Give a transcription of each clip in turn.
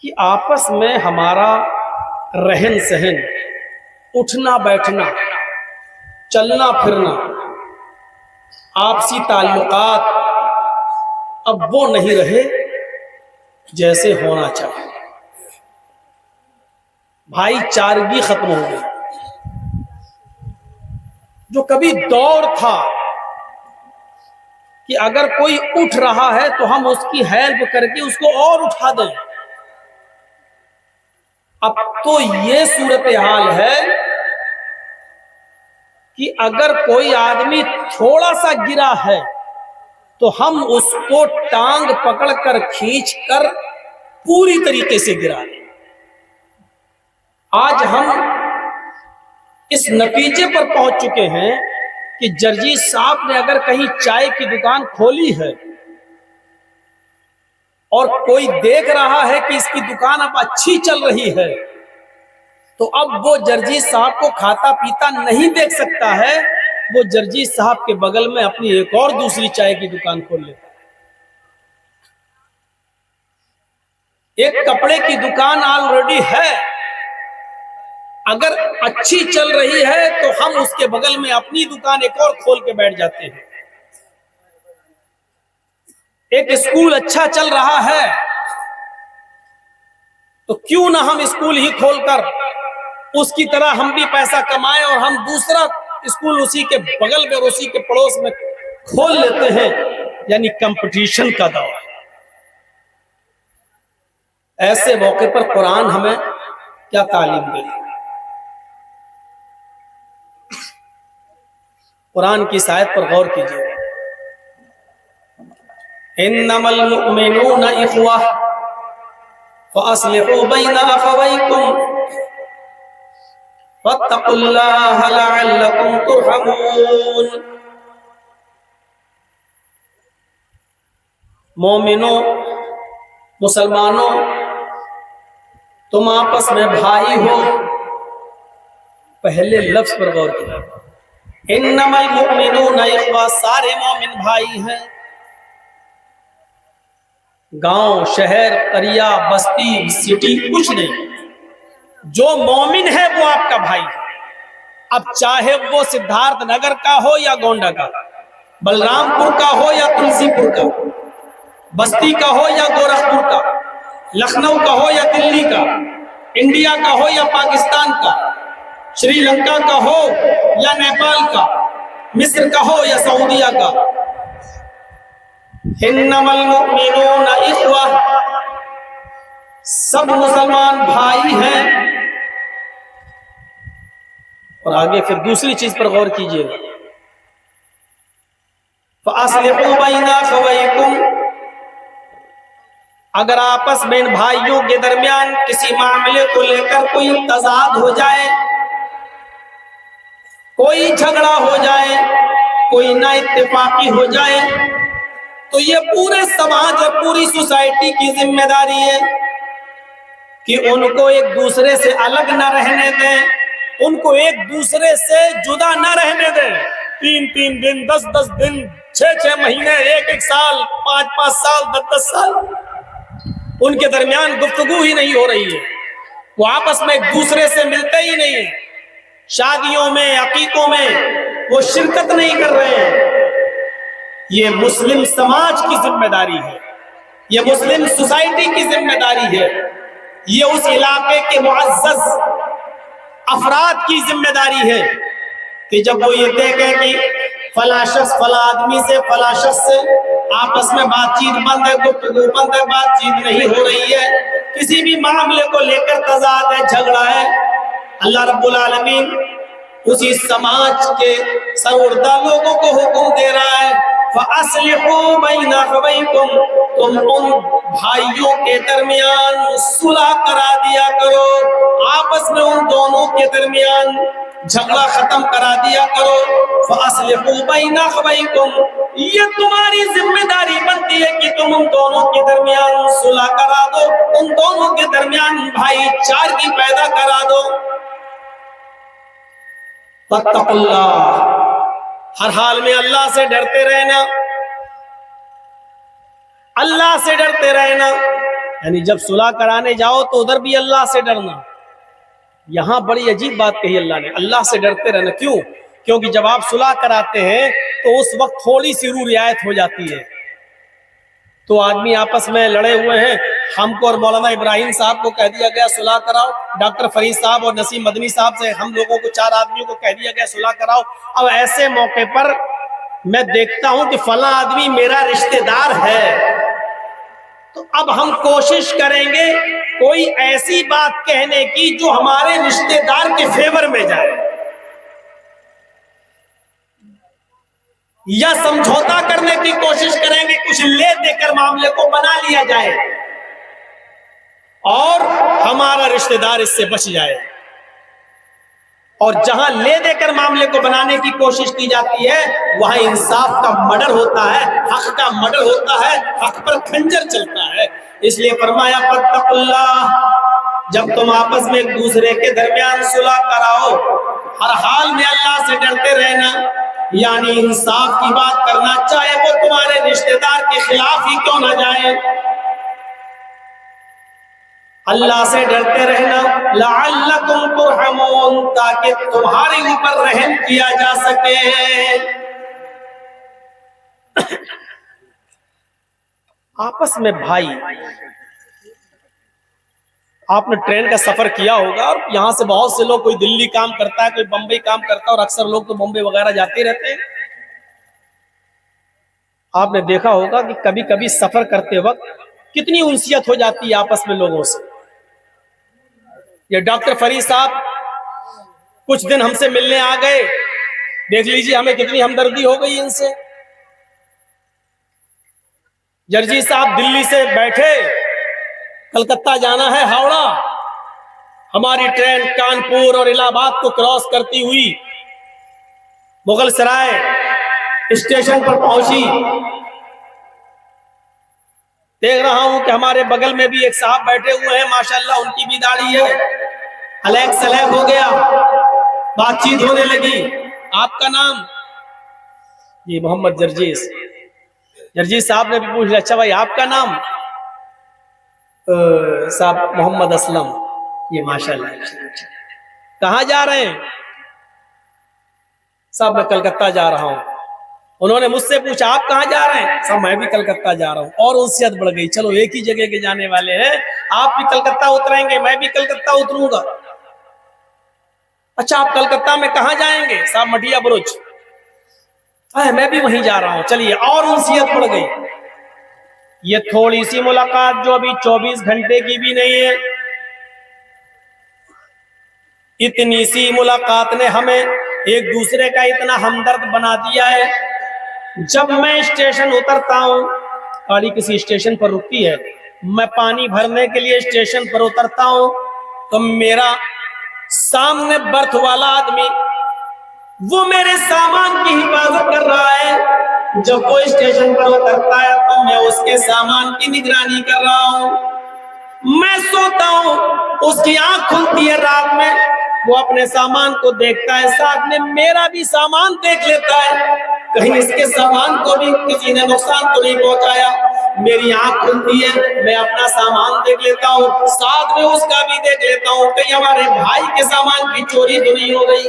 کہ آپس میں ہمارا رہن سہن، اٹھنا بیٹھنا، چلنا پھرنا، آپسی تعلقات اب وہ نہیں رہے جیسے ہونا چاہیے۔ بھائی چارگی ختم ہو گئی۔ جو کبھی دور تھا کہ اگر کوئی اٹھ رہا ہے تو ہم اس کی ہیلپ کر کے اس کو اور اٹھا دیں، اب تو یہ صورتحال ہے کہ اگر کوئی آدمی تھوڑا سا گرا ہے تو ہم اس کو ٹانگ پکڑ کر کھینچ کر پوری طریقے سے گرا دیں۔ آج ہم اس نتیجے پر پہنچ چکے ہیں کہ جرجیت صاحب نے اگر کہیں چائے کی دکان کھولی ہے اور کوئی دیکھ رہا ہے کہ اس کی دکان اب اچھی چل رہی ہے تو اب وہ جرجیت صاحب کو کھاتا پیتا نہیں دیکھ سکتا ہے، وہ جرجیت صاحب کے بغل میں اپنی ایک اور دوسری چائے کی دکان کھول لیتا ہے۔ ایک کپڑے کی دکان آلریڈی ہے، اگر اچھی چل رہی ہے تو ہم اس کے بغل میں اپنی دکان ایک اور کھول کے بیٹھ جاتے ہیں۔ ایک اسکول اچھا چل رہا ہے تو کیوں نہ ہم اسکول ہی کھول کر اس کی طرح ہم بھی پیسہ کمائیں اور ہم دوسرا اسکول اسی کے بغل میں اور اسی کے پڑوس میں کھول لیتے ہیں۔ یعنی کمپٹیشن کا دور ہے۔ ایسے موقع پر قرآن ہمیں کیا تعلیم دے؟ قرآن کی اس آیت پر غور کیجیے۔ انما المؤمنون اخوہ فاصلحوا بین اخویکم واتقوا اللہ لعلکم ترحمون۔ مومنوں، مسلمانوں، تم آپس میں بھائی ہو۔ پہلے لفظ پر غور کیجیے، انما المؤمنون اخوہ، سارے مومن بھائی ہیں۔ گاؤں، شہر، قریہ، بستی، سٹی کچھ نہیں، جو مومن ہے وہ آپ کا بھائی ہے۔ اب چاہے وہ سدھارتھ نگر کا ہو یا گونڈا کا، بلرام پور کا ہو یا تلسی پور کا، بستی کا ہو یا گورکھپور کا، لکھنؤ کا ہو یا دلی کا، انڈیا کا ہو یا پاکستان کا، شری لنکا کا ہو یا نیپال کا، مصر کا ہو یا سعودیہ کا، انما المؤمنون اخوہ، سب مسلمان بھائی ہیں۔ اور آگے پھر دوسری چیز پر غور کیجیے، فَأَصْلِحُوا بَيْنَ أَخَوَيْكُمْ، اگر آپس میں ان بھائیوں کے درمیان کسی معاملے کو لے کر کوئی تضاد ہو جائے، کوئی جھگڑا ہو جائے، کوئی نا اتفاقی ہو جائے، تو یہ پورے سماج اور پوری سوسائٹی کی ذمہ داری ہے کہ ان کو ایک دوسرے سے الگ نہ رہنے دیں، ان کو ایک دوسرے سے جدا نہ رہنے دیں۔ 3 دن، 10 دن، 6 مہینے، 1 سال، 5 سال، 10 سال ان کے درمیان گفتگو ہی نہیں ہو رہی ہے، وہ آپس میں ایک دوسرے سے ملتے ہی نہیں ہیں، شادیوں میں، عقیقوں میں وہ شرکت نہیں کر رہے ہیں۔ یہ مسلم سماج کی ذمہ داری ہے، یہ مسلم سوسائٹی کی ذمہ داری ہے، یہ اس علاقے کے معزز افراد کی ذمہ داری ہے کہ جب وہ یہ دیکھیں کہ فلاں شخص فلاں آدمی سے، فلاں شخص سے آپس میں بات چیت بند ہے، گفتگو بند ہے، بات چیت نہیں ہو رہی ہے، کسی بھی معاملے کو لے کر تضاد ہے، جھگڑا ہے، اللہ رب العالمین اسی سماج کے سربراہ لوگوں کو حکم دے رہا ہے، فَأَصْلِحُوا بَيْنَ أَخَوَيْكُمْ، تم ان بھائیوں کے درمیان صلح کرا دیا کرو، آپس میں ان دونوں کے درمیان جھگڑا ختم کرا دیا کرو۔ فَأَصْلِحُوا بَيْنَ أَخَوَيْكُمْ، یہ تمہاری ذمہ داری بنتی ہے کہ تم ان دونوں کے درمیان صلح کرا دو، ان دونوں کے درمیان بھائی چارگی پیدا کرا دو۔ فَاتَّقُوا اللَّهَ، ہر حال میں اللہ سے ڈرتے رہنا، اللہ سے ڈرتے رہنا۔ یعنی جب صلح کرانے جاؤ تو ادھر بھی اللہ سے ڈرنا. یہاں بڑی عجیب بات کہی اللہ نے, اللہ سے ڈرتے رہنا. کیوں؟ کیونکہ جب آپ صلح کراتے ہیں تو اس وقت تھوڑی سی روح رعایت ہو جاتی ہے. تو آدمی آپس میں لڑے ہوئے ہیں, ہم کو اور مولانا ابراہیم صاحب کو کہہ دیا گیا صلح کراؤ, ڈاکٹر فرید صاحب اور نسیم مدنی صاحب سے ہم لوگوں کو 4 آدمیوں کو کہہ دیا گیا صلح کراؤ. اب ایسے موقع پر میں دیکھتا ہوں کہ فلاں آدمی میرا رشتہ دار ہے, تو اب ہم کوشش کریں گے کوئی ایسی بات کہنے کی جو ہمارے رشتہ دار کے فیور میں جائے, یا سمجھوتا کرنے کی کوشش کریں گے, کچھ لے دے کر معاملے کو بنا لیا جائے اور ہمارا رشتہ دار اس سے بچ جائے. اور جہاں لے دے کر معاملے کو بنانے کی کوشش کی جاتی ہے وہاں انصاف کا مڈر ہوتا ہے, حق کا مڈر ہوتا ہے, حق پر خنجر چلتا ہے. اس لیے فرمایا فاتقوا اللہ, جب تم آپس میں ایک دوسرے کے درمیان صلح کراؤ ہر حال میں اللہ سے ڈرتے رہنا, یعنی انصاف کی بات کرنا, چاہے وہ تمہارے رشتہ دار کے خلاف ہی کیوں نہ جائے. اللہ سے ڈرتے رہنا, لعلکم ترحمون, تاکہ تمہارے اوپر رحم کیا جا سکے. آپس میں بھائی, آپ نے ٹرین کا سفر کیا ہوگا اور یہاں سے بہت سے لوگ, کوئی دلی کام کرتا ہے, کوئی بمبئی کام کرتا ہے, اور اکثر لوگ تو بمبئی وغیرہ جاتے رہتے ہیں. آپ نے دیکھا ہوگا کہ کبھی کبھی سفر کرتے وقت کتنی انسیت ہو جاتی ہے آپس میں لوگوں سے. یہ ڈاکٹر فرید صاحب کچھ دن ہم سے ملنے آ گئے, دیکھ لیجیے ہمیں کتنی ہمدردی ہو گئی ان سے. جرجی صاحب دلی سے بیٹھے, کلکتہ جانا ہے ہاوڑا, ہماری ٹرین کانپور اور الہ آباد کو کراس کرتی ہوئی مغل سرائے اسٹیشن پر پہنچی. دیکھ رہا ہوں کہ ہمارے بغل میں بھی ایک صاحب بیٹھے ہوئے ہیں, ماشاءاللہ ان کی بھی داڑھی ہے, الیک سلیک ہو گیا, بات چیت ہونے لگی. آپ کا نام؟ جی محمد جرجیس. جرجیس صاحب نے بھی پوچھ لیا, اچھا بھائی آپ کا نام؟ صاحب محمد اسلم. یہ ماشاءاللہ. کہاں جا رہے ہیں؟ صاحب میں کلکتہ جا رہا ہوں. انہوں نے مجھ سے پوچھا آپ کہاں جا رہے ہیں؟ صاحب میں بھی کلکتہ جا رہا ہوں. اور انسیت بڑھ گئی, چلو ایک ہی جگہ کے جانے والے ہیں, آپ بھی کلکتہ اتریں گے, میں بھی کلکتہ اتروں گا. اچھا آپ کلکتہ میں کہاں جائیں گے؟ صاحب مٹیا برج. میں بھی وہیں جا رہا ہوں. چلیے, اور انسیت بڑھ گئی. یہ تھوڑی سی ملاقات جو ابھی 24 گھنٹے کی بھی نہیں ہے, اتنی سی ملاقات نے ہمیں ایک دوسرے کا اتنا ہمدرد بنا دیا ہے. جب میں اسٹیشن اترتا ہوں, گاڑی کسی اسٹیشن پر رکتی ہے, میں پانی بھرنے کے لیے اسٹیشن پر اترتا ہوں, تو میرا سامنے برتھ والا آدمی وہ میرے سامان کی حفاظت کر رہا ہے. جب وہ اسٹیشن پر اترتا ہے تو میں اس کے سامان کی نگرانی کر رہا ہوں. میں سوتا ہوں, اس کی آنکھ کھلتی ہے رات میں, وہ اپنے سامان کو دیکھتا ہے, ساتھ میں میرا بھی سامان دیکھ لیتا ہے, کہیں اس کے سامان کو بھی کسی نے نقصان تو نہیں پہنچایا. میری آنکھ کھلتی ہے, میں اپنا سامان دیکھ لیتا ہوں, ساتھ میں اس کا بھی دیکھ لیتا ہوں, کہیں ہمارے بھائی کے سامان کی چوری تو نہیں ہو گئی.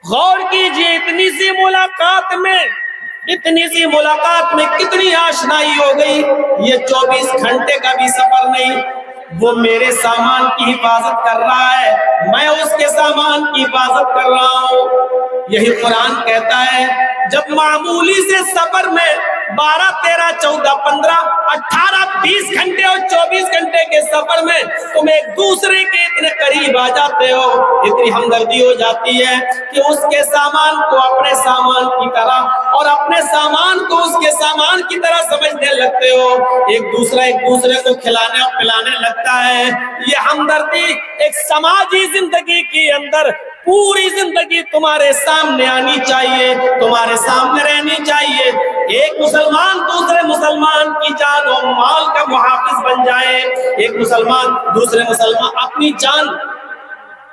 غور کیجئے, اتنی سی ملاقات میں کتنی آشنائی ہو گئی. یہ 24 گھنٹے کا بھی سفر نہیں, وہ میرے سامان کی حفاظت کر رہا ہے, میں اس کے سامان کی حفاظت کر رہا ہوں. یہی قرآن کہتا ہے, جب معمولی سے سفر میں 12, 13, 14, 15, 18, 20 گھنٹے اور 24 گھنٹے کے سفر میں تم ایک دوسرے کے اتنے قریب آ جاتے ہو, اتنی ہمدردی ہو جاتی ہے کہ اس کے سامان کو اپنے سامان کی طرح اور اپنے سامان کو اس کے سامان کی طرح سمجھنے لگتے ہو, ایک دوسرے کو کھلانے اور پلانے لگتا ہے. یہ ہمدردی ایک سماجی زندگی کے اندر پوری زندگی تمہارے سامنے آنی چاہیے, تمہارے سامنے رہنی چاہیے. ایک مسلمان دوسرے مسلمان کی جان و مال کا محافظ بن جائے, ایک مسلمان دوسرے مسلمان, اپنی جان